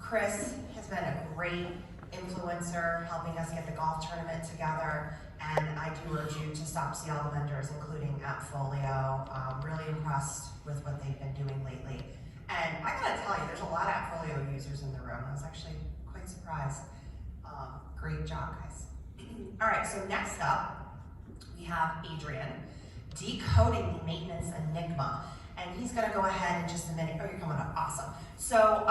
Chris has been a great influencer, helping us get the golf tournament together, and I do urge you to stop to see all the vendors, including Appfolio. Really impressed with what they've been doing lately. And I gotta tell you, there's a lot of Appfolio users in the room. I was actually quite surprised. Great job, guys. All right, so next up, we have Adrian, Decoding the Maintenance Enigma. And he's gonna go ahead in just a minute. Oh, you're coming up, awesome. So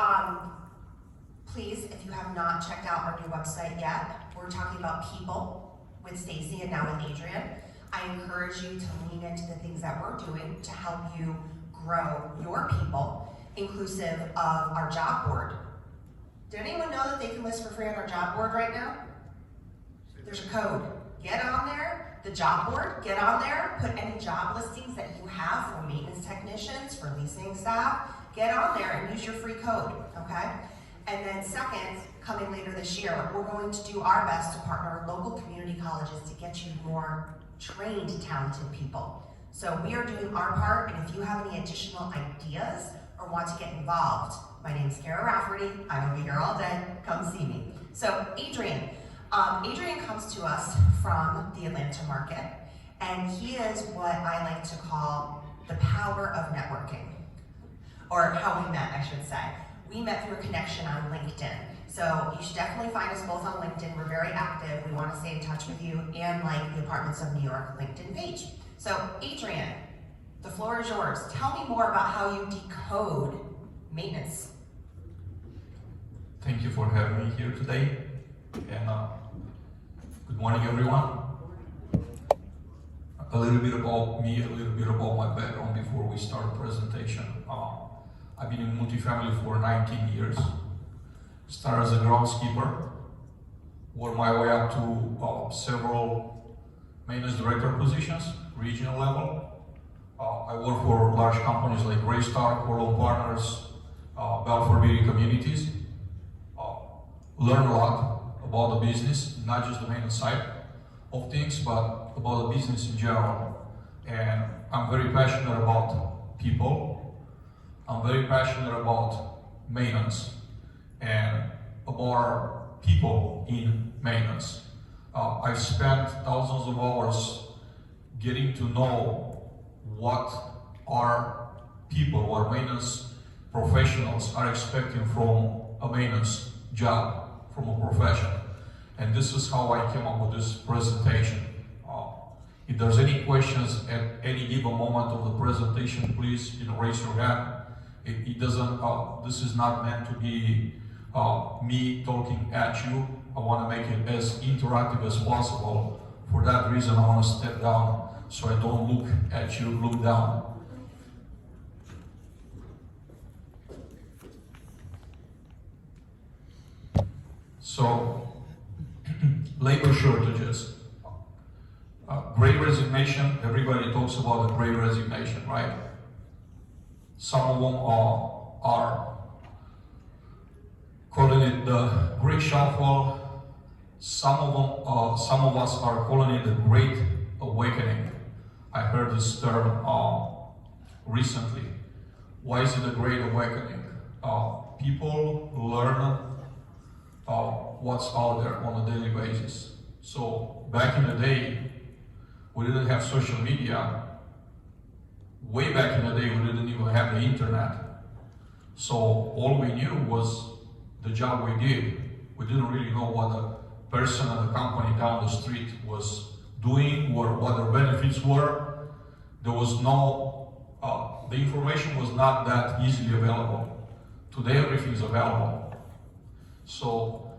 please, if you have not checked out our new website yet, we're talking about people with Stacy and now with Adrian. I encourage you to lean into the things that we're doing to help you grow your people, inclusive of our job board. Did anyone know that they can list for free on our job board right now? There's a code. Get on there, the job board, get on there, put any job listings that you have for maintenance technicians, for leasing staff, get on there and use your free code, okay? And then second, coming later this year, we're going to do our best to partner with local community colleges to get you more trained, talented people. So we are doing our part, and if you have any additional ideas or want to get involved, my name's Kara Rafferty, I will be here all day, come see me. So Adrian. Adrian comes to us from the Atlanta market, and he is what I like to call the power of networking, or how we met, I should say. We met through a connection on LinkedIn. So you should definitely find us both on LinkedIn. We're very active. We want to stay in touch with you and like the Apartments of New York LinkedIn page. So Adrian, the floor is yours. Tell me more about how you decode maintenance. Thank you for having me here today. And good morning, everyone. A little bit about me, a little bit about my background before we start the presentation. I've been in multifamily for 19 years. Started as a groundskeeper, worked my way up to several maintenance director positions, regional level. I work for large companies like Greystar, Corlow Partners, Balfour Beatty Communities. Learn a lot about the business, not just the maintenance side of things, but about the business in general. And I'm very passionate about people. I'm very passionate about maintenance and about people in maintenance. I've spent thousands of hours getting to know what our people, what maintenance professionals are expecting from a maintenance job, from a profession. And this is how I came up with this presentation. If there's any questions at any given moment of the presentation, please raise your hand. It doesn't, this is not meant to be me talking at you. I want to make it as interactive as possible. For that reason, I want to step down so I don't look at you, look down. So, labor shortages. Great resignation, everybody talks about the great resignation, right? Some of them are calling it the great shuffle. Some of us are calling it the great awakening. I heard this term recently. Why is it a great awakening? People learn what's out there on a daily basis. So back in the day, we didn't have social media. Way back in the day, we didn't even have the internet. So all we knew was the job we did. We didn't really know what the person at the company down the street was doing or what their benefits were. There was no, the information was not that easily available. Today, everything is available. So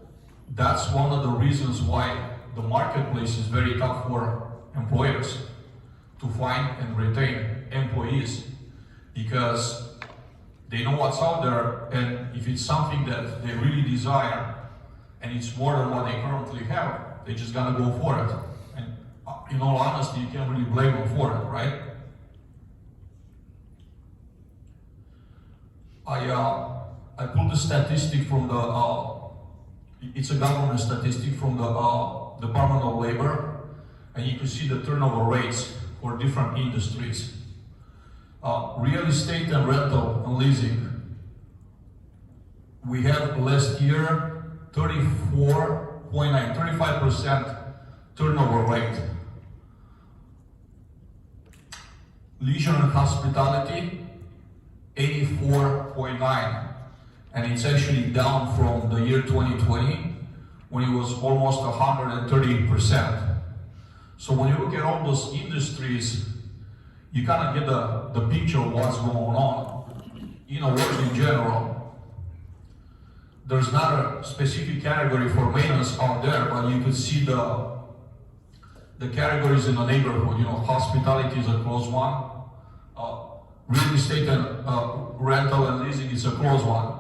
that's one of the reasons why the marketplace is very tough for employers to find and retain employees, because they know what's out there, and if it's something that they really desire and it's more than what they currently have, they just gotta go for it. And in all honesty, you can't really blame them for it, right? I pulled the statistic from the, it's a government statistic from the Department of Labor, and you can see the turnover rates for different industries. Real estate and rental and leasing we had last year 35% turnover rate. Leisure and hospitality, 84.9, and it's actually down from the year 2020 when it was almost 130%. So when you look at all those industries, you kind of get the picture of what's going on. You know, work in general. There's not a specific category for maintenance out there, but you could see the categories in the neighborhood. You know, hospitality is a close one. Real estate and rental and leasing is a close one.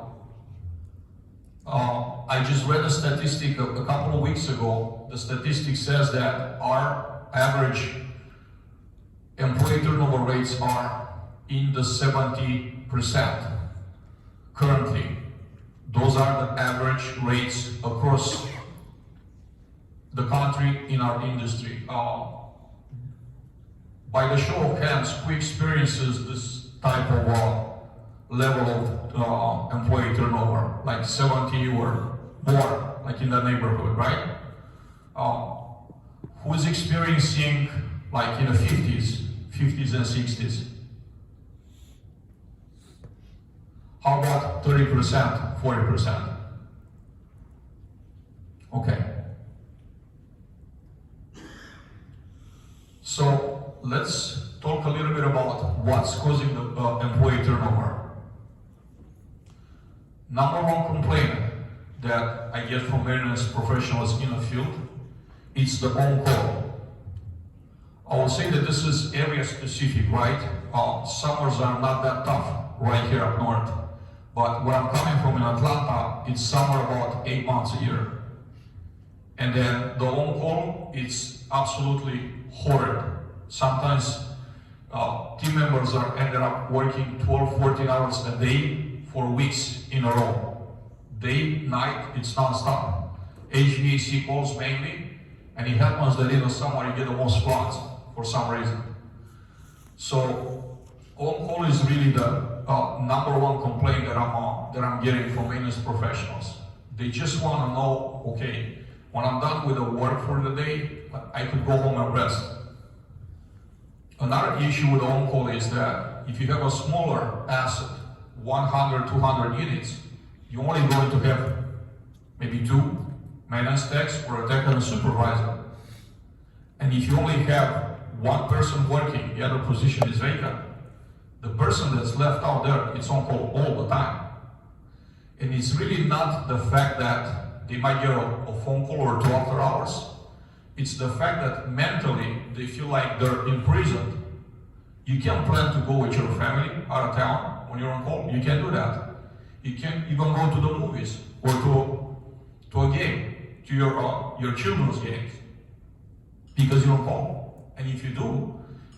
I just read a statistic a couple of weeks ago. The statistic says that our average employee turnover rates are in the 70% currently. Those are the average rates across the country in our industry. By the show of hands, who experiences this type of level of employee turnover, like 70 or more, like in the neighborhood, right? Who is experiencing like in the 50s and 60s? How about 30%, 40%? Okay. So let's talk a little bit about what's causing the employee turnover. Number one complaint that I get from maintenance professionals in the field, it's the on-call. I will say that this is area specific, right? Summers are not that tough right here up north. But where I'm coming from in Atlanta, it's summer about 8 months a year. And then the on-call, it's absolutely horrid. Sometimes team members are ended up working 12, 14 hours a day for weeks in a row. Day, night, it's non-stop. HVAC calls mainly, and it happens that in the summer you get the most floods for some reason. So on-call is really the number one complaint that I'm getting from maintenance professionals. They just want to know, okay, when I'm done with the work for the day, I could go home and rest. Another issue with on-call is that if you have a smaller asset, 100, 200 units, you're only going to have maybe 2 maintenance techs or a tech and a supervisor. And if you only have one person working, the other position is vacant, the person that's left out there, it's on call all the time. And it's really not the fact that they might get a phone call or 2 after hours. It's the fact that mentally they feel like they're imprisoned. You can't plan to go with your family out of town when you're on call. You can't do that. You can't even go to the movies or to a game, to your children's games, because you're on call. And if you do,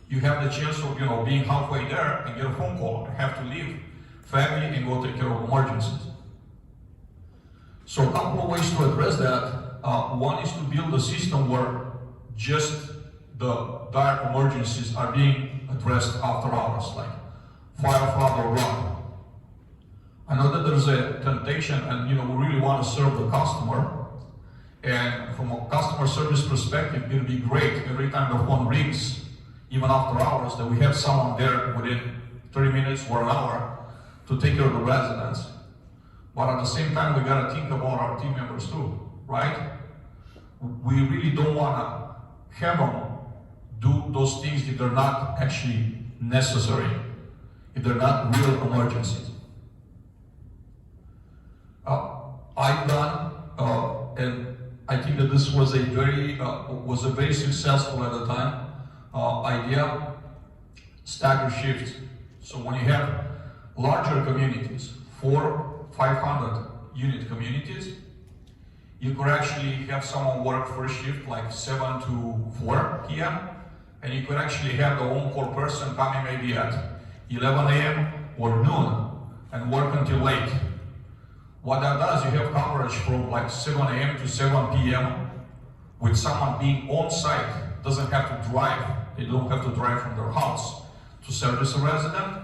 you have the chance of being halfway there and get a phone call and have to leave family and go take care of emergencies. So a couple of ways to address that. One is to build a system where just the dire emergencies are being addressed after hours, like fire, flood, or run. I know that there's a temptation, and we really want to serve the customer. And from a customer service perspective, it would be great every time the phone rings, even after hours, that we have someone there within 30 minutes or an hour to take care of the residents. But at the same time, we got to think about our team members too, right? We really don't want to have them do those things if they're not actually necessary, if they're not real emergencies. I've done, and I think that this was a very successful at the time idea, stagger shifts. So when you have larger communities, 400-500 unit communities, you could actually have someone work first shift like 7 to 4 p.m. and you could actually have the on-call person coming maybe at 11 a.m. or noon and work until late. What that does, you have coverage from like 7 a.m. to 7 p.m. with someone being on site, doesn't have to drive. They don't have to drive from their house to service a resident,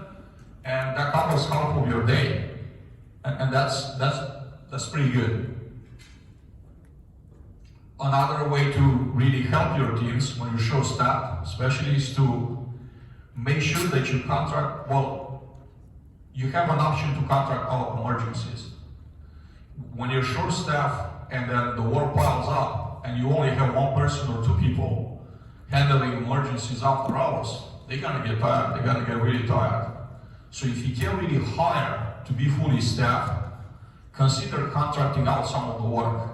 and that covers half of your day. And that's pretty good. Another way to really help your teams when you show staff, especially, is to make sure that you contract, well, you have an option to contract out emergencies. When you're short staff and then the work piles up and you only have one person or two people handling emergencies after hours, they're gonna get tired, they're gonna get really tired. So if you can't really hire to be fully staffed, consider contracting out some of the work.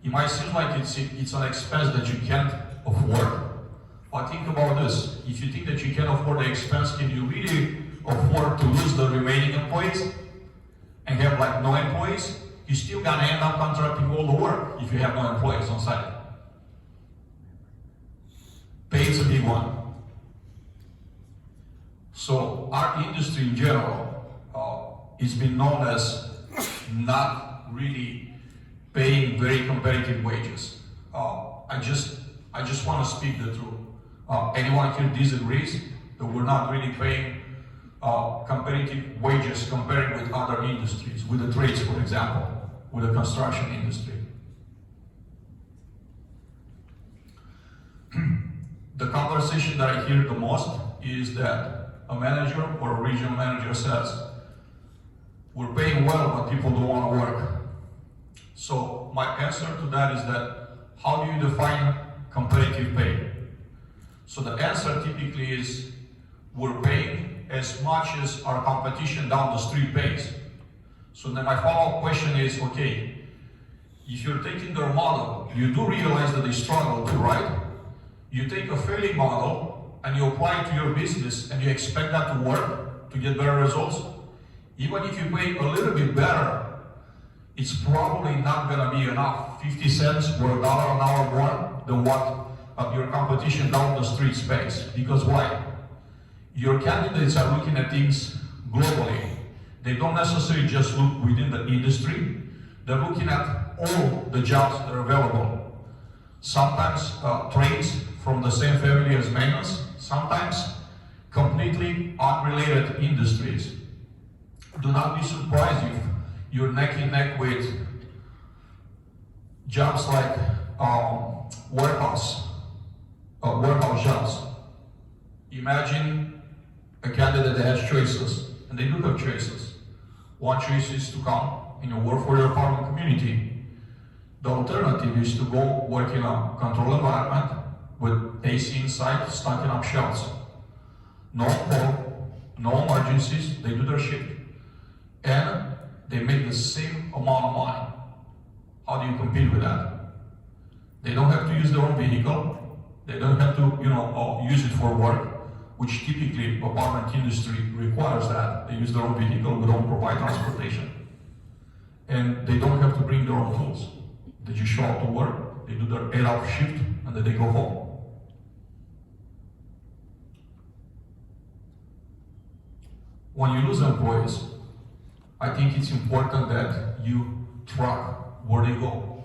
It might seem like it's an expense that you can't afford, but think about this. If you think that you can't afford the expense, can you really afford to lose the remaining employees and have like no employees? You're still gonna end up contracting all the work if you have no employees on site. Pay is a big one. So our industry in general is been known as not really paying very competitive wages. I just want to speak the truth. Anyone here disagrees that we're not really paying competitive wages compared with other industries, with the trades, for example, with the construction industry? The conversation that I hear the most is that a manager or a regional manager says, we're paying well, but people don't want to work. So my answer to that is that, how do you define competitive pay? So the answer typically is, we're paying as much as our competition down the street pays. So then my follow-up question is, okay, if you're taking their model, you do realize that they struggle too, right? You take a failing model and you apply it to your business and you expect that to work, to get better results. Even if you pay a little bit better, it's probably not gonna be enough. 50 cents or $1 an hour more than what your competition down the street pays. Because why? Your candidates are looking at things globally. They don't necessarily just look within the industry. They're looking at all the jobs that are available. Sometimes trades from the same family as maintenance, sometimes completely unrelated industries. Do not be surprised if you're neck and neck with jobs like warehouse jobs. Imagine a candidate that has choices, and they do have choices. One choice is to come and work for your apartment community. The alternative is to go work in a controlled environment with AC inside, stocking up shelves. No call, no emergencies, they do their shift. And they make the same amount of money. How do you compete with that? They don't have to use their own vehicle. They don't have to, use it for work, which typically apartment industry requires that. They use their own vehicle, we don't provide transportation. And they don't have to bring their own tools. They just show up to work, they do their 8-hour shift, and then they go home. When you lose employees, I think it's important that you track where they go.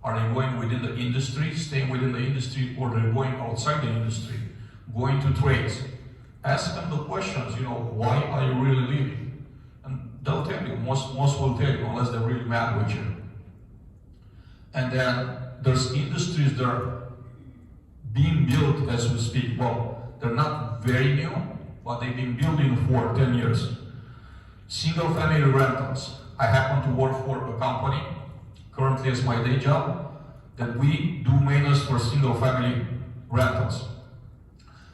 Are they going within the industry, staying within the industry, or they're going outside the industry, going to trades? Ask them the questions, why are you really leaving? And they'll tell you, most will tell you, unless they're really mad with you. And then there's industries that are being built as we speak. Well, they're not very new, but they've been building for 10 years. Single-family rentals. I happen to work for a company, currently as my day job, that we do maintenance for single-family rentals.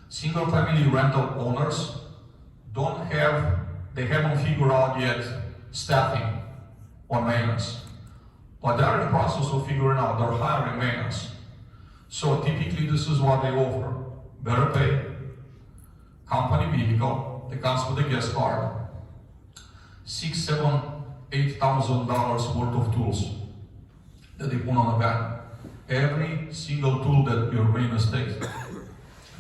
Single-family rental owners they haven't figured out yet staffing on maintenance. But they're in the process of figuring out, they're hiring maintenance. So typically this is what they offer. Better pay, company vehicle that comes with a guest card, $6,000, $7,000, $8,000 worth of tools that they put on a van. Every single tool that your maintenance techs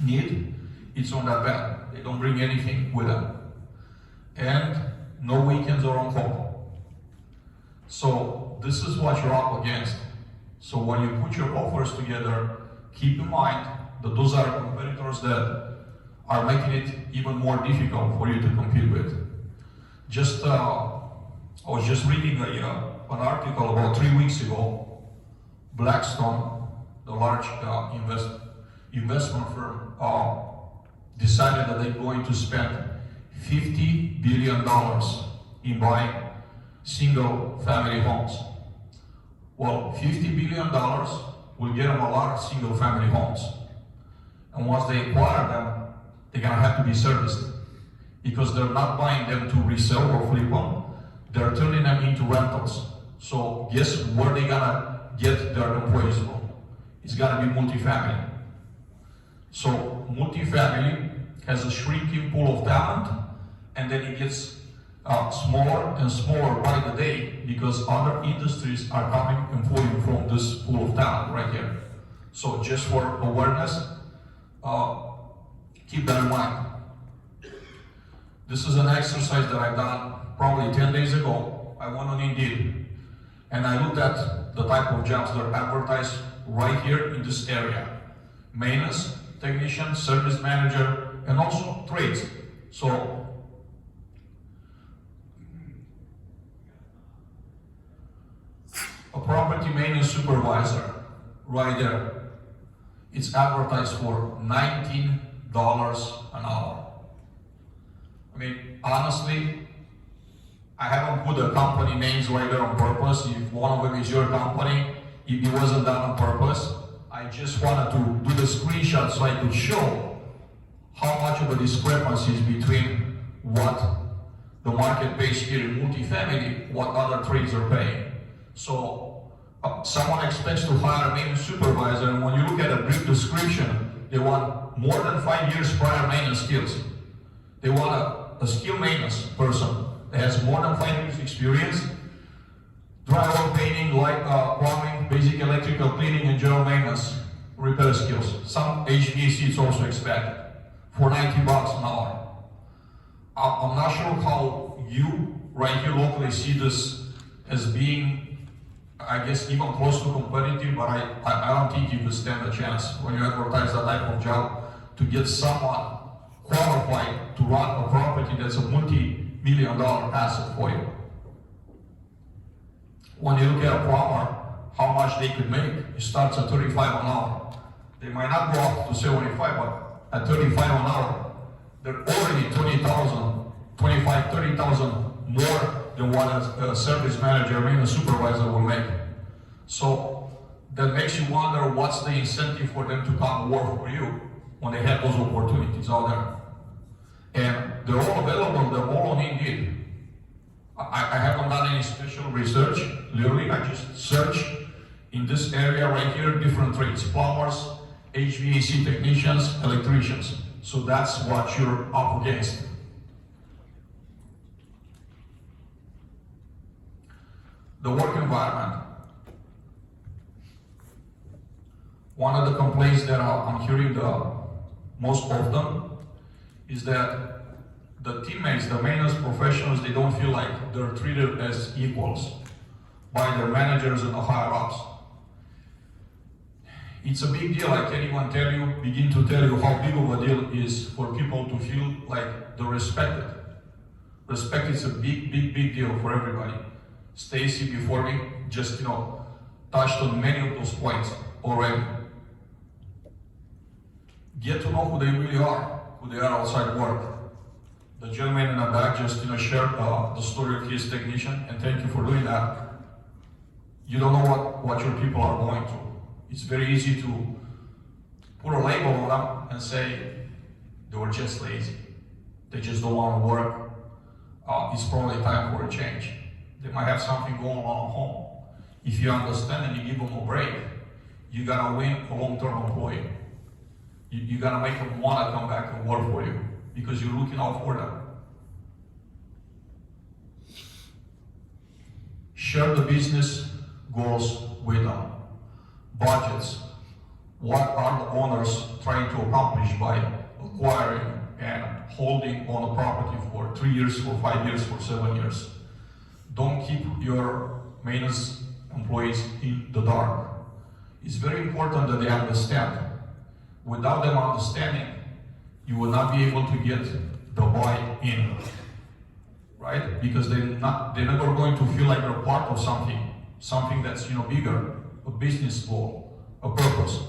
need, it's on that van. They don't bring anything with them. And no weekends or on call. So this is what you're up against. So when you put your offers together, keep in mind that those are competitors that are making it even more difficult for you to compete with. Just I was just reading an article about 3 weeks ago. Blackstone, the large investment firm, decided that they're going to spend $50 billion in buying single family homes. Well, $50 billion will get them a lot of single family homes. And once they acquire them, they're gonna have to be serviced, because they're not buying them to resell or flip them, they're turning them into rentals. So guess where they're gonna get their employees from? It's gonna be multifamily. So multifamily has a shrinking pool of talent, and then it gets smaller and smaller by the day, because other industries are coming and pulling from this pool of talent right here. So just for awareness, keep that in mind. This is an exercise that I've done probably 10 days ago. I went on Indeed, and I looked at the type of jobs that are advertised right here in this area. Maintenance technician, service manager, and also trades. So a property maintenance supervisor right there, it's advertised for $19 an hour. I mean, honestly, I haven't put the company names right there on purpose. If one of them is your company, if it wasn't done on purpose, I just wanted to do the screenshot so I could show how much of a discrepancy is between what the market pays here in multifamily, what other trades are paying. So someone expects to hire a maintenance supervisor, and when you look at a brief description, they want more than 5 years prior maintenance skills. They want a skilled maintenance person that has more than 5 years experience, drywall, painting, light, plumbing, basic electrical cleaning, and general maintenance repair skills. Some HVAC is also expected for $90 an hour. I'm not sure how you right here locally see this as being, I guess, even close to competitive, but I don't think you could stand a chance when you advertise that type of job to get someone qualified to run a property that's a multi-million-dollar asset for you. When you look at a plumber, how much they could make, it starts at $35 an hour. They might not go up to 75, but at $35 an hour, they're already $20,000, $25,000, $30,000 more than what a service manager, maintenance supervisor will make. So that makes you wonder, what's the incentive for them to come work for you when they have those opportunities out there? And they're all available, they're all on Indeed. I haven't done any special research. Literally, I just search in this area right here, different trades: plumbers, HVAC technicians, electricians. So that's what you're up against. The work environment. One of the complaints that I'm hearing the most often is that the teammates, the maintenance professionals, they don't feel like they're treated as equals by their managers and the higher-ups. It's a big deal. I can't even begin to tell you how big of a deal it is for people to feel like they're respected. Respect is a big deal for everybody. Stacy before me just, touched on many of those points already. Get to know who they really are, who they are outside work. The gentleman in the back just, shared the story of his technician, and thank you for doing that. You don't know what your people are going through. It's very easy to put a label on them and say they were just lazy. They just don't want to work. It's probably time for a change. They might have something going on at home. If you understand and you give them a break, you gotta win a long-term employee. You gotta make them want to come back and work for you because you're looking out for them. Share the business goals with them. Budgets. What are the owners trying to accomplish by acquiring and holding on a property for 3 years, for 5 years, for 7 years? Don't keep your maintenance employees in the dark. It's very important that they understand. Without them understanding, you will not be able to get the buy-in. right? Because they're never going to feel like they're part of something that's bigger, a business goal, a purpose.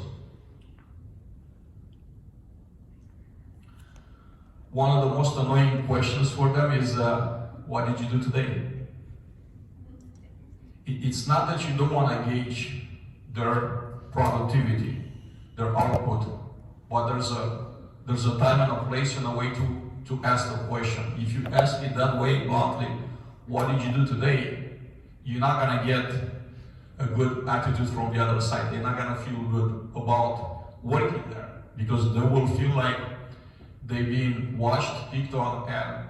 One of the most annoying questions for them is, what did you do today? It's not that you don't want to gauge their productivity, their output, but there's a time and a place and a way to ask the question. If you ask it that way, bluntly, what did you do today? You're not going to get a good attitude from the other side. They're not going to feel good about working there, because they will feel like they've been watched, picked on, and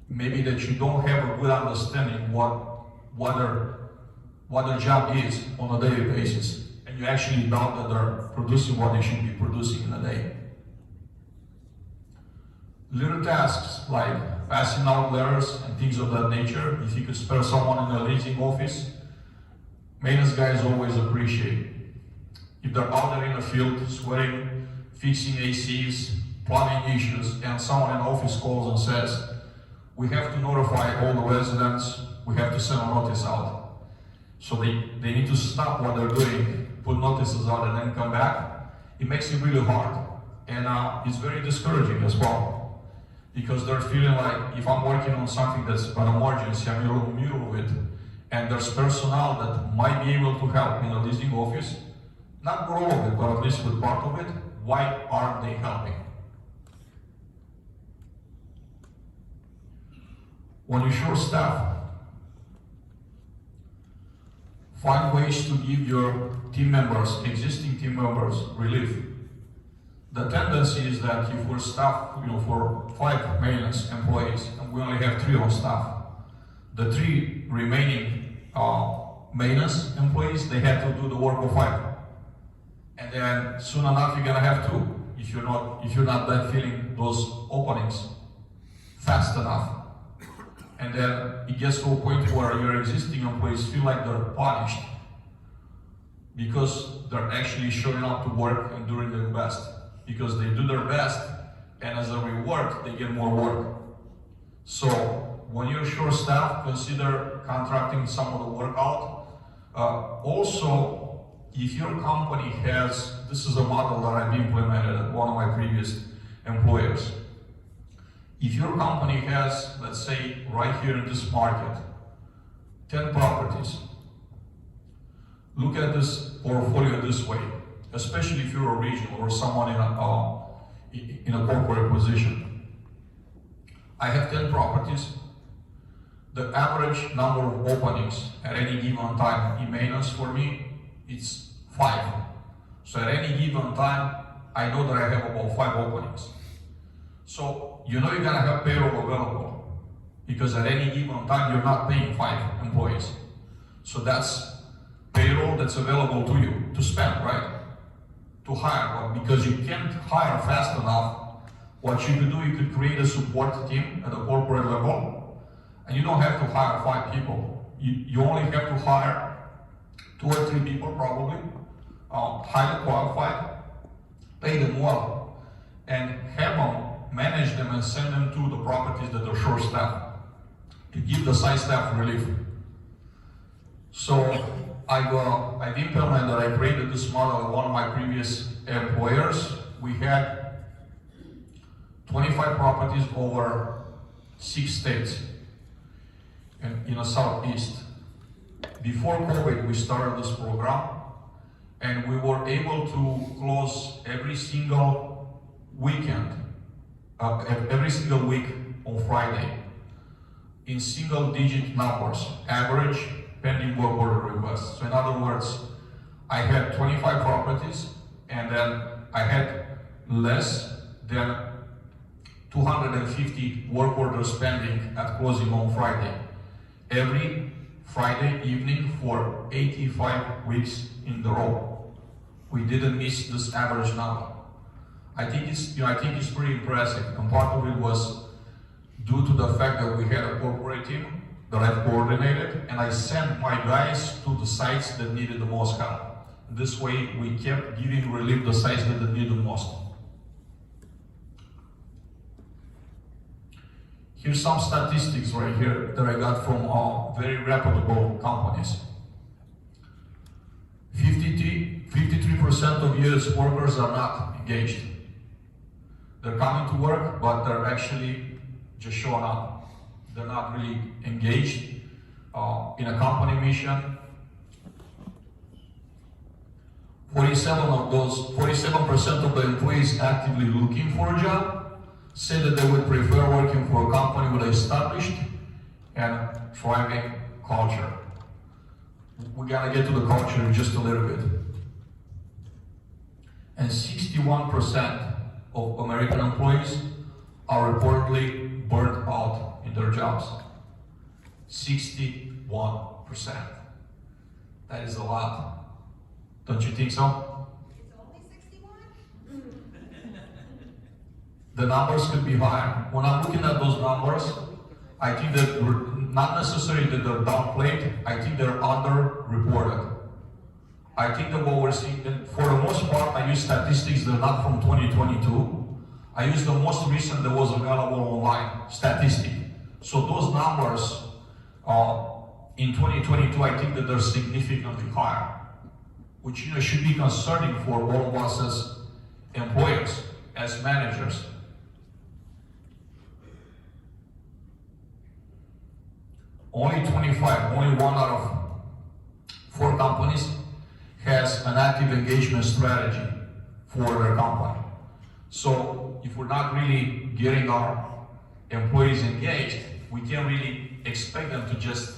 maybe that you don't have a good understanding what their job is on a daily basis, and you actually doubt that they're producing what they should be producing in a day. Little tasks like passing out letters and things of that nature, if you could spare someone in a leasing office, maintenance guys always appreciate. If they're out there in the field sweating, fixing ACs, plumbing issues, and someone in the office calls and says, we have to notify all the residents, we have to send a notice out. So they need to stop what they're doing, put notices out, and then come back. It makes it really hard, and it's very discouraging as well, because they're feeling like, if I'm working on something that's an emergency, I'm in the middle of it, and there's personnel that might be able to help in a leasing office, not all of it, but at least with part of it, why aren't they helping? When you short staff, find ways to give your team members, existing team members, relief. The tendency is that if we're staffed, for 5 maintenance employees, and we only have 3 on staff, the 3 remaining maintenance employees, they have to do the work of 5. And then soon enough, you're gonna have 2, if you're not then filling those openings fast enough. And then it gets to a point where your existing employees feel like they're punished because they're actually showing up to work and doing their best. Because they do their best, and as a reward, they get more work. So when you're short staffed, consider contracting some of the work out. Also, if your company has, this is a model that I've implemented at one of my previous employers. If your company has, let's say, right here in this market, 10 properties, look at this portfolio this way, especially if you're a regional or someone in a corporate position. I have 10 properties. The average number of openings at any given time in maintenance for me, it's 5. So at any given time, I know that I have about 5 openings. So you're gonna have payroll available, because at any given time you're not paying 5 employees. So that's payroll that's available to you to spend, right? To hire, but because you can't hire fast enough, what you could do, you could create a support team at the corporate level, and you don't have to hire 5 people. You only have to hire 2 or 3 people probably, highly qualified, pay them well, and have them manage them and send them to the properties that are short staffed to give the site staff relief. So I've implemented, I created this model at one of my previous employers. We had 25 properties over 6 states and in the Southeast. Before COVID, we started this program, and we were able to close every single weekend, every single week on Friday, in single-digit numbers, average pending work order requests. So in other words, I had 25 properties, and then I had less than 250 work orders pending at closing on Friday. Every Friday evening for 85 weeks in the row. We didn't miss this average number. I think it's pretty impressive, and part of it was due to the fact that we had a corporate team that I coordinated, and I sent my guys to the sites that needed the most help. This way, we kept giving relief to the sites that needed the most. Here's some statistics right here that I got from very reputable companies. 53% of US workers are not engaged. They're coming to work, but they're actually just showing up. They're not really engaged in a company mission. 47% of the employees actively looking for a job say that they would prefer working for a company with an established and thriving culture. We're gonna get to the culture in just a little bit. And 61% of American employees are reportedly burnt out in their jobs. 61%. That is a lot. Don't you think so? It's only 61? The numbers could be higher. When I'm looking at those numbers, I think that not necessarily that they're downplayed, I think they're underreported. I think that what we're seeing, for the most part, I use statistics that are not from 2022. I use the most recent that was available online, statistic. So those numbers in 2022, I think that they're significantly higher, which should be concerning for all of us as employers, as managers. Only 1 out of 4 companies has an active engagement strategy for their company. So if we're not really getting our employees engaged, we can't really expect them to just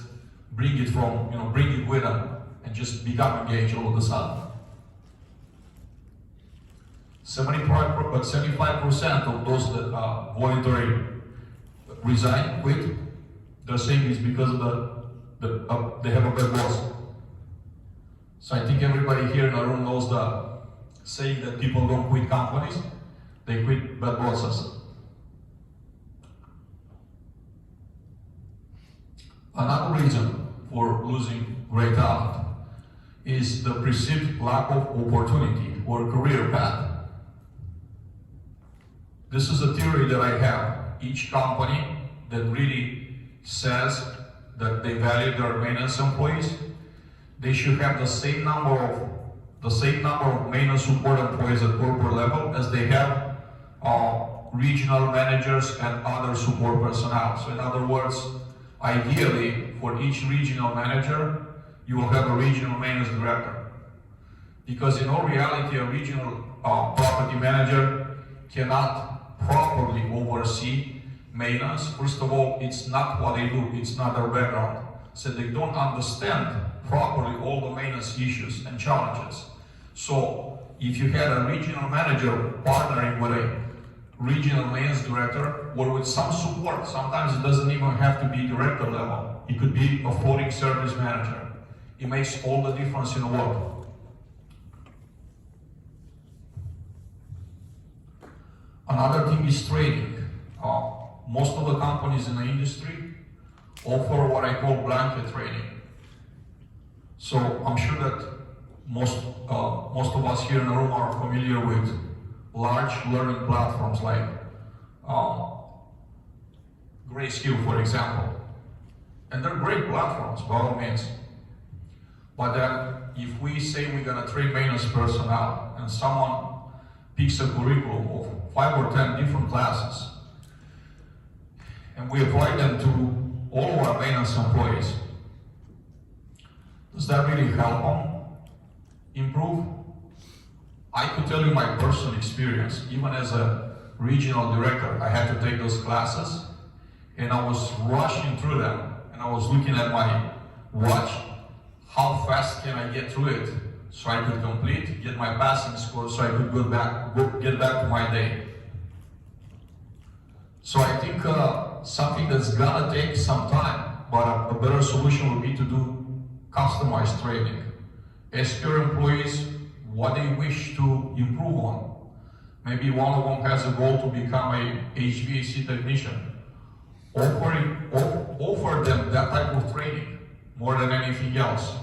bring it with them and just become engaged all of a sudden. 75% of those that voluntarily resign, quit, they're saying it's because of they have a bad boss. So I think everybody here in the room knows the saying that people don't quit companies, they quit bad bosses. Another reason for losing great talent is the perceived lack of opportunity or career path. This is a theory that I have. Each company that really says that they value their maintenance employees, they should have the same number of maintenance support employees at corporate level as they have regional managers and other support personnel. So in other words, ideally, for each regional manager, you will have a regional maintenance director. Because in all reality, a regional property manager cannot properly oversee maintenance. First of all, it's not what they do, it's not their background. So they don't understand properly all the maintenance issues and challenges. So if you had a regional manager partnering with a regional maintenance director or with some support, sometimes it doesn't even have to be director level. It could be a floating service manager. It makes all the difference in the world. Another thing is training. Most of the companies in the industry offer what I call blanket training. So I'm sure that most of us here in the room are familiar with large learning platforms like Grayscale, for example. And they're great platforms, by all means. But then, if we say we're gonna train maintenance personnel and someone picks a curriculum of 5 or 10 different classes, and we apply them to all of our maintenance employees, does that really help them improve? I could tell you my personal experience. Even as a regional director, I had to take those classes, and I was rushing through them, and I was looking at my watch. How fast can I get through it so I could complete, get my passing score, so I could get back to my day. So I think something that's gonna take some time, but a better solution would be to do customized training. Ask your employees what they wish to improve on. Maybe one of them has a goal to become a HVAC technician. Offer them that type of training more than anything else.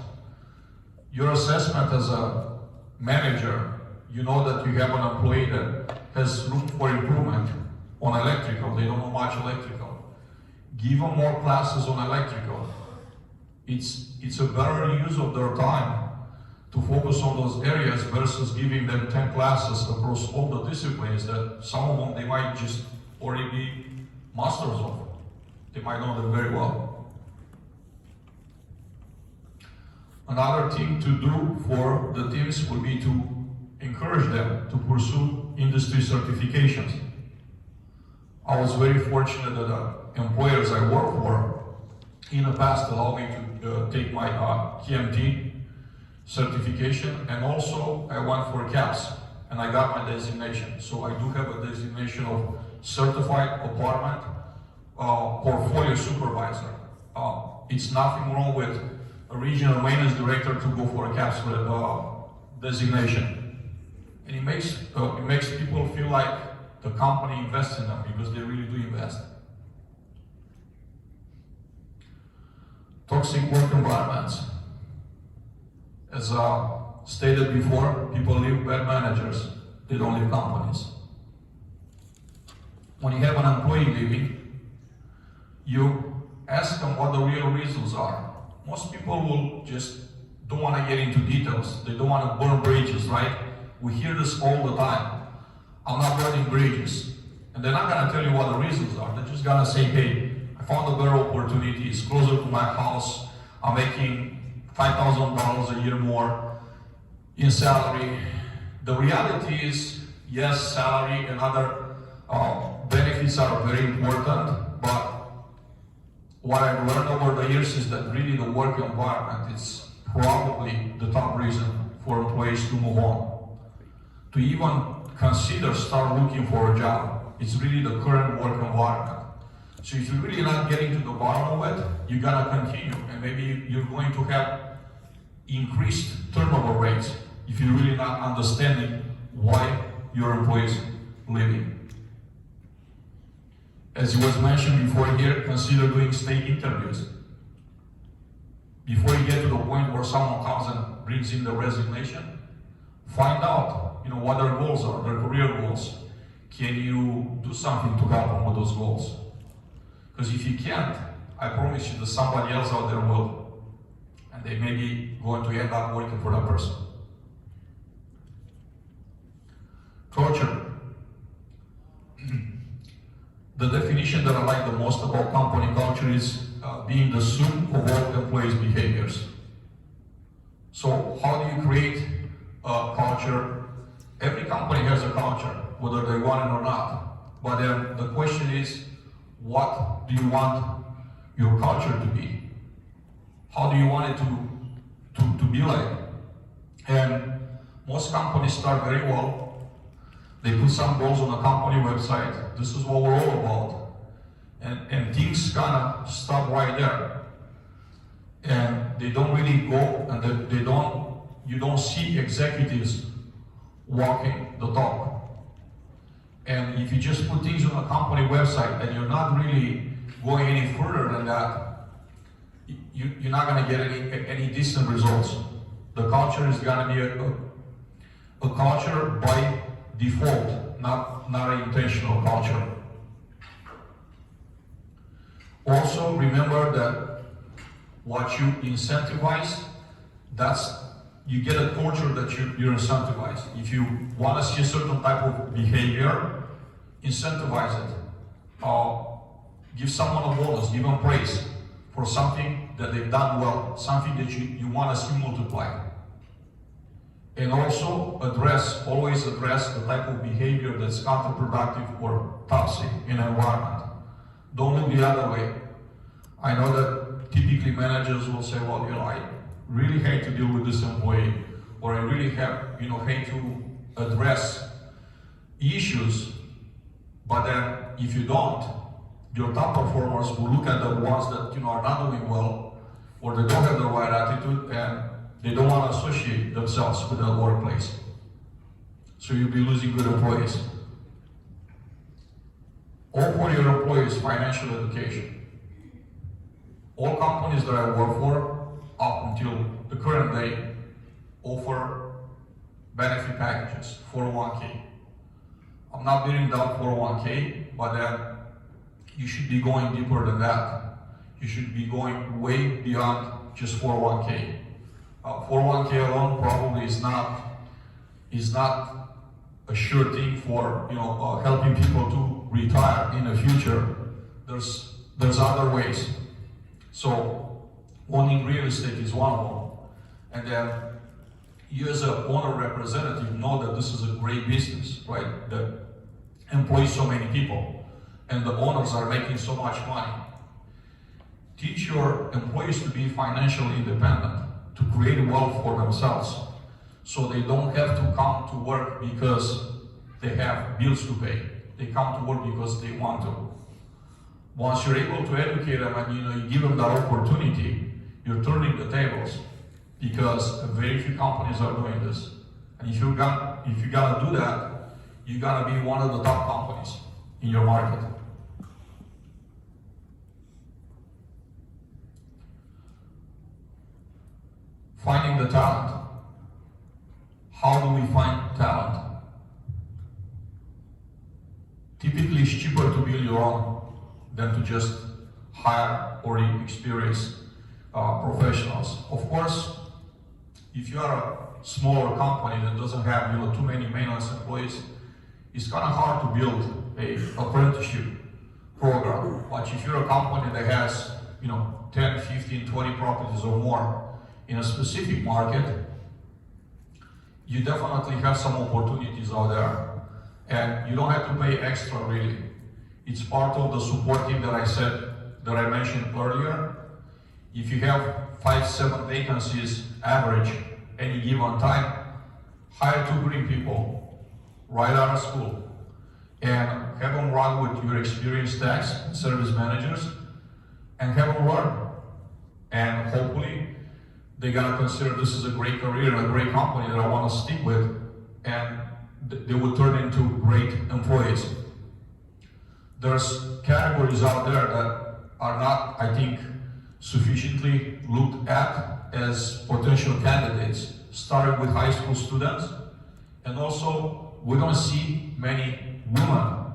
Your assessment as a manager, you know that you have an employee that has room for improvement on electrical, they don't know much electrical. Give them more classes on electrical. It's a better use of their time to focus on those areas versus giving them 10 classes across all the disciplines that some of them they might just already be masters of. They might know them very well. Another thing to do for the teams would be to encourage them to pursue industry certifications. I was very fortunate that the employers I work for in the past allowed me to take my KMT certification, and also I went for CAPS and I got my designation. So I do have a designation of Certified Apartment Portfolio Supervisor. It's nothing wrong with a regional maintenance director to go for a CAPS designation. And it makes people feel like the company invests in them, because they really do invest. Toxic work environments. As stated before, people leave bad managers, they don't leave companies. When you have an employee leaving, you ask them what the real reasons are. Most people will just don't want to get into details. They don't want to burn bridges, right? We hear this all the time. I'm not burning bridges. And they're not going to tell you what the reasons are. They're just going to say, hey, I found a better opportunity. It's closer to my house. I'm making $5,000 a year more in salary. The reality is, yes, salary and other benefits are very important, but what I've learned over the years is that really the work environment is probably the top reason for employees to move on. To even consider start looking for a job, it's really the current work environment. So if you're really not getting to the bottom of it, you're gonna continue, and maybe you're going to have increased turnover rates if you're really not understanding why your employees leaving. As it was mentioned before here, consider doing state interviews. Before you get to the point where someone comes and brings in the resignation, find out, what their goals are, their career goals. Can you do something to help them with those goals? Because if you can't, I promise you that somebody else out there will, and they may be going to end up working for that person. Culture. The definition that I like the most about company culture is being the sum of all employees' behaviors. So how do you create a culture? Every company has a culture, whether they want it or not. But then the question is, what do you want your culture to be? How do you want it to be like? And most companies start very well. They put some goals on the company website. This is what we're all about. And things kind of stop right there. And they don't really go, and you don't see executives walking the talk. And if you just put things on a company website and you're not really going any further than that, you're not going to get any decent results. The culture is going to be a culture by default, not an intentional culture. Also, remember that what you incentivize, you get a culture that you're incentivized. If you want to see a certain type of behavior, incentivize it. Give someone a bonus, give them praise for something that they've done well, something that you want to see multiply. And also always address the type of behavior that's counterproductive or toxic in an environment. Don't look the other way. I know that typically managers will say, well, I really hate to deal with this employee, or I really hate to address issues, but then if you don't, your top performers will look at the ones that are not doing well, or they don't have the right attitude, and they don't want to associate themselves with that workplace. So you'll be losing good employees. Offer your employees financial education. All companies that I work for, up until the current day, offer benefit packages, 401k. I'm not beating down 401k, but then you should be going deeper than that. You should be going way beyond just 401k. 401k alone probably is not a sure thing for helping people to retire in the future. There's other ways. So owning real estate is one of them. And then you as an owner representative know that this is a great business, right? That employs so many people and the owners are making so much money. Teach your employees to be financially independent, to create wealth for themselves, so they don't have to come to work because they have bills to pay. They come to work because they want to. Once you're able to educate them and you give them that opportunity, you're turning the tables, because very few companies are doing this. And if you're gonna do that, you gotta be one of the top companies in your market. Finding the talent. How do we find talent? Typically, it's cheaper to build your own than to just hire already experienced professionals. Of course, if you are a smaller company that doesn't have too many maintenance employees, it's kind of hard to build an apprenticeship program. But if you're a company that has 10, 15, 20 properties or more in a specific market, you definitely have some opportunities out there. And you don't have to pay extra really. It's part of the support team that I mentioned earlier. If you have 5-7 vacancies average any given time, hire 2 green people right out of school and have them run with your experienced tax and service managers and have them learn. And hopefully they're gonna consider this is a great career and a great company that I wanna stick with, and they will turn into great employees. There's categories out there that are not, I think, sufficiently looked at as potential candidates, starting with high school students. And also, we don't see many women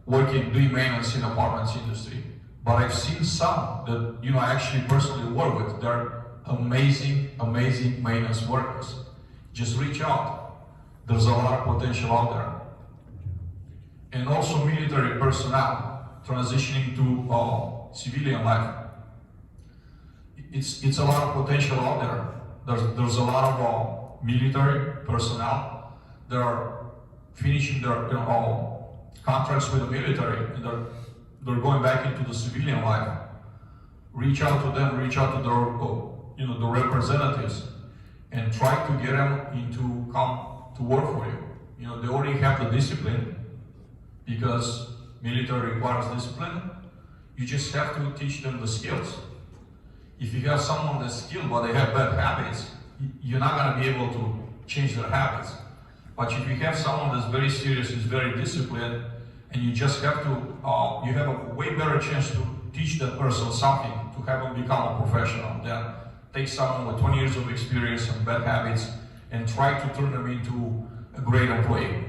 doing maintenance in apartments industry. But I've seen some that I actually personally work with. They're amazing, amazing maintenance workers. Just reach out. There's a lot of potential out there. And also military personnel transitioning to civilian life. It's a lot of potential out there. There's a lot of military personnel that are finishing their contracts with the military, and they're going back into the civilian life. Reach out to them, reach out to their the representatives, and try to get them into come to work for you. They already have the discipline because military requires discipline. You just have to teach them the skills. If you have someone that's skilled but they have bad habits, you're not going to be able to change their habits. But if you have someone that's very serious, is very disciplined, and you just have to, you have a way better chance to teach that person something, to have them become a professional, than take someone with 20 years of experience and bad habits and try to turn them into a great employee.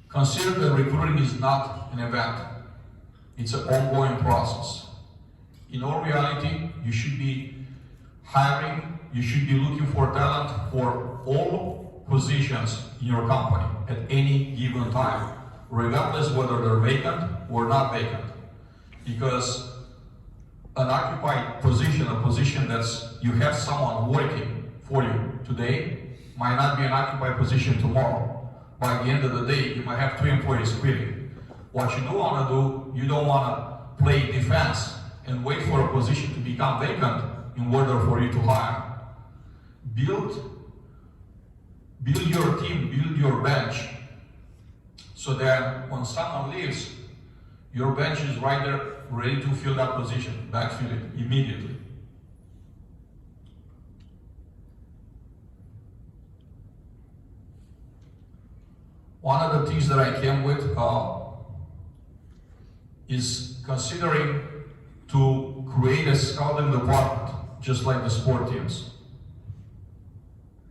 Consider that recruiting is not an event. It's an ongoing process. In all reality, you should be hiring, you should be looking for talent for all positions in your company at any given time, regardless whether they're vacant or not vacant. Because an occupied position, a position that's you have someone working for you today, might not be an occupied position tomorrow. By the end of the day, you might have 2 employees quitting. What you don't want to do, you don't want to play defense and wait for a position to become vacant in order for you to hire. Build your team, build your bench, so that when someone leaves, your bench is right there ready to fill that position, backfill it immediately. One of the things that I came with is considering to create a scouting department, just like the sport teams.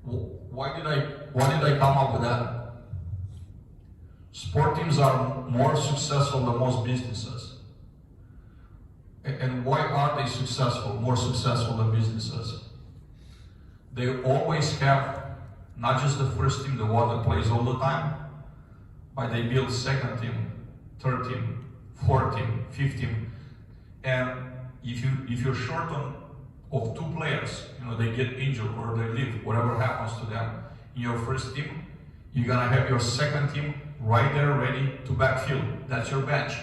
Why did I come up with that? Sport teams are more successful than most businesses. And why are they successful, more successful than businesses? They always have not just the first team, the one that plays all the time, but they build second team, third team, fourth team, fifth team. And if you're short of two players, they get injured or they leave, whatever happens to them in your first team, you're gonna have your second team right there ready to backfill. That's your bench.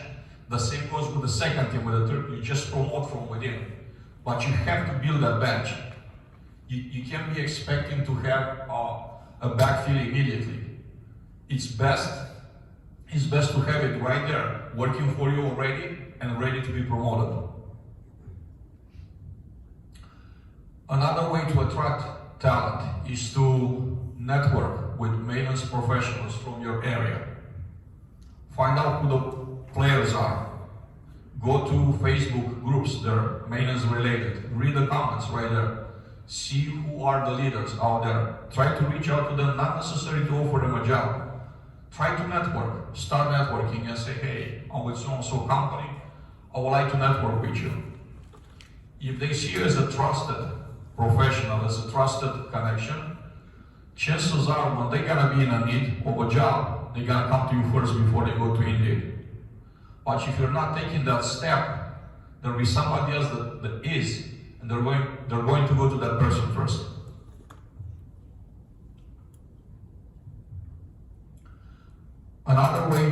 The same goes with the second team, with the third. You just promote from within. But you have to build that bench. You can't be expecting to have a backfill immediately. It's best to have it right there, working for you already and ready to be promoted. Another way to attract talent is to network with maintenance professionals from your area. Find out who the players are. Go to Facebook groups that are maintenance related. Read the comments right there. See who are the leaders out there. Try to reach out to them, not necessarily to offer them a job. Try to network. Start networking and say, hey, I'm with so-and-so company. I would like to network with you. If they see you as a trusted professional, as a trusted connection, chances are when they're gonna be in a need of a job, they're gonna come to you first before they go to Indeed. But if you're not taking that step, there'll be somebody else that is, and they're going to go to that person first. Another way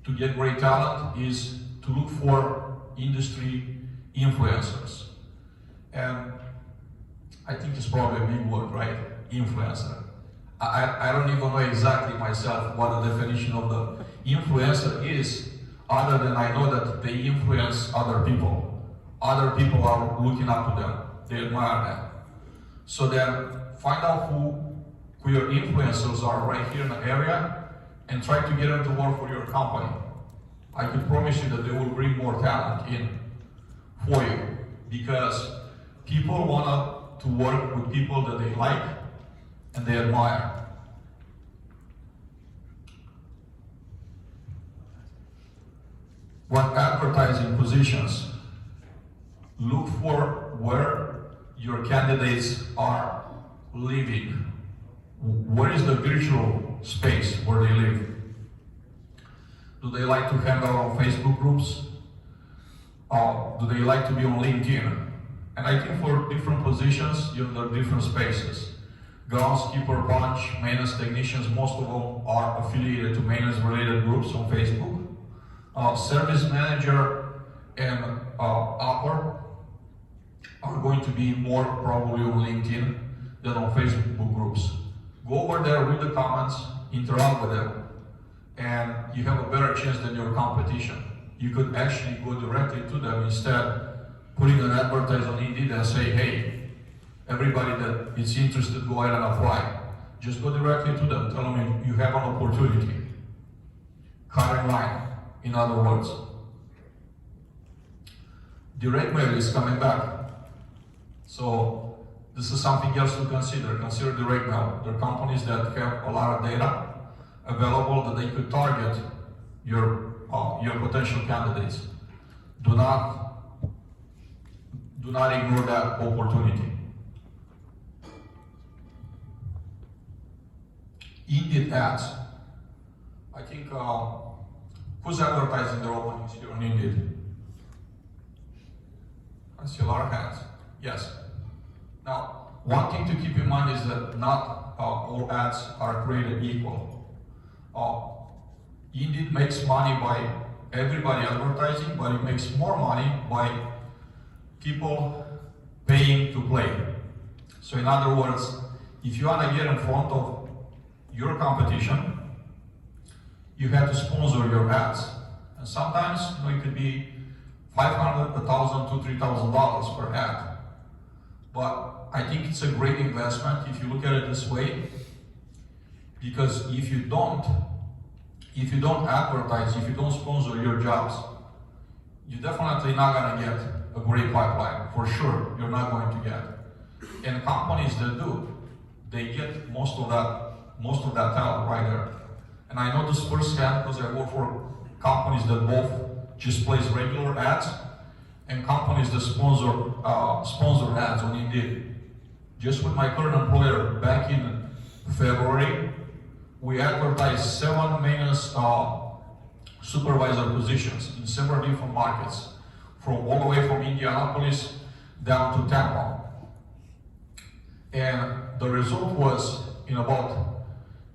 to get great talent is to look for industry influencers. And I think it's probably a big word, right? Influencer. I don't even know exactly myself what the definition of the influencer is, other than I know that they influence other people. Other people are looking up to them. They admire them. So then find out who your influencers are right here in the area and try to get them to work for your company. I can promise you that they will bring more talent in for you, because people want to work with people that they like and they admire. When advertising positions, look for where your candidates are living. Where is the virtual space where they live? Do they like to hang out on Facebook groups? Do they like to be on LinkedIn? And I think for different positions, there are different spaces. Groundskeeper, punch, maintenance technicians, most of them are affiliated to maintenance-related groups on Facebook. Service manager and upper are going to be more probably on LinkedIn than on Facebook groups. Go over there, read the comments, interact with them, and you have a better chance than your competition. You could actually go directly to them instead putting an advertise on Indeed and say, hey, everybody that is interested, go ahead and apply. Just go directly to them, tell them you have an opportunity. Cut in line, in other words. Direct mail is coming back. So this is something else to consider. Consider direct mail. There are companies that have a lot of data available that they could target your potential candidates. Do not ignore that opportunity. Indeed ads. I think who's advertising their openings here on Indeed? I see a lot of hands. Yes. Now, one thing to keep in mind is that not all ads are created equal. Indeed makes money by everybody advertising, but it makes more money by people paying to play. So in other words, if you want to get in front of your competition, you have to sponsor your ads. And sometimes it could be $500, $1,000 to $3,000 per ad. But I think it's a great investment if you look at it this way, because if you don't advertise, if you don't sponsor your jobs, you're definitely not going to get a great pipeline. For sure, you're not going to get. And companies that do, they get most of that talent right there. And I know this firsthand because I work for companies that both just place regular ads and companies that sponsor ads on Indeed. Just with my current employer, back in February, we advertised 7 maintenance supervisor positions in several different markets, from all the way from Indianapolis down to Tampa. And the result was, in about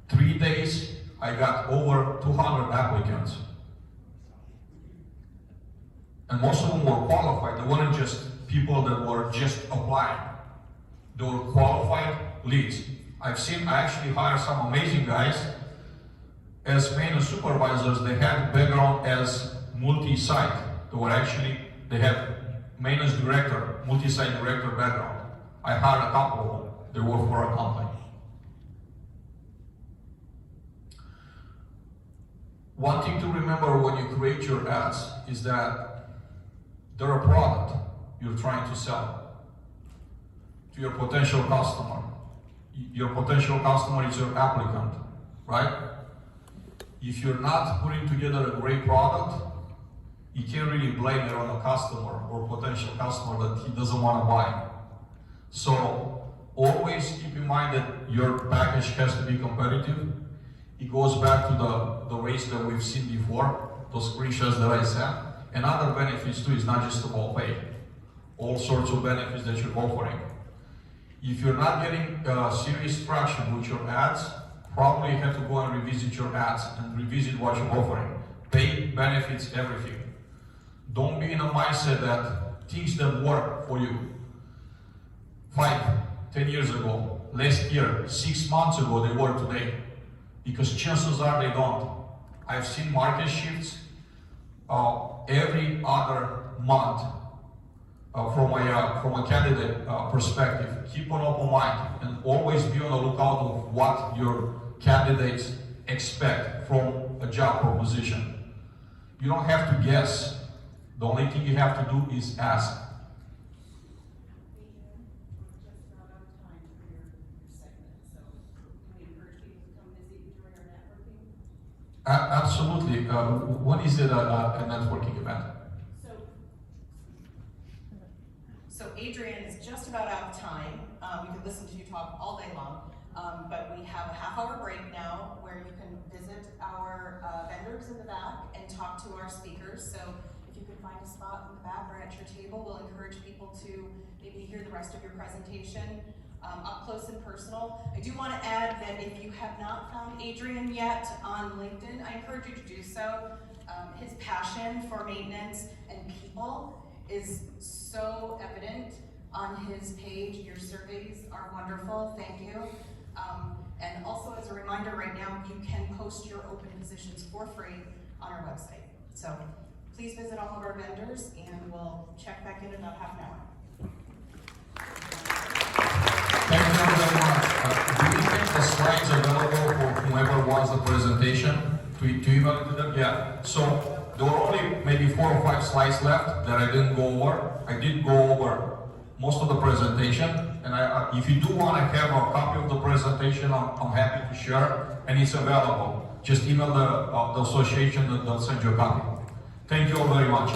3 days, I got over 200 applicants. And most of them were qualified. They weren't just people that were just applying. They were qualified leads. I actually hired some amazing guys as maintenance supervisors. They had background as multi-site. They had maintenance director, multi-site director background. I hired a couple of them. They work for a company. One thing to remember when you create your ads is that they're a product you're trying to sell to your potential customer. Your potential customer is your applicant, right? If you're not putting together a great product, you can't really blame it on a customer or potential customer that he doesn't want to buy. So always keep in mind that your package has to be competitive. It goes back to the rates that we've seen before, those screenshots that I sent. And other benefits too, is not just about pay. All sorts of benefits that you're offering. If you're not getting serious traction with your ads, probably you have to go and revisit your ads and revisit what you're offering. Pay, benefits, everything. Don't be in a mindset that things that work for you 5, 10 years ago, last year, 6 months ago, they work today. Because chances are they don't. I've seen market shifts every other month from a candidate perspective. Keep an open mind and always be on the lookout of what your candidates expect from a job proposition. You don't have to guess. The only thing you have to do is ask. Absolutely. When is it a networking event? So Adrian is just about out of time. We could listen to you talk all day long, but we have a half-hour break now where you can visit our vendors in the back and talk to our speakers. So if you can find a spot in the back or at your table, we'll encourage people to maybe hear the rest of your presentation up close and personal. I do want to add that if you have not found Adrian yet on LinkedIn, I encourage you to do so. His passion for maintenance and people is so evident on his page. Your surveys are wonderful, thank you. And also as a reminder right now, you can post your open positions for free on our website. So please visit all of our vendors and we'll check back in about half an hour. Thank you very much. Do you think the slides are available for whoever wants the presentation? To email it to them? Yeah. So there were only maybe 4 or 5 slides left that I didn't go over. I did go over most of the presentation. And if you do want to have a copy of the presentation, I'm happy to share. And it's available. Just email the association, they'll send you a copy. Thank you all very much.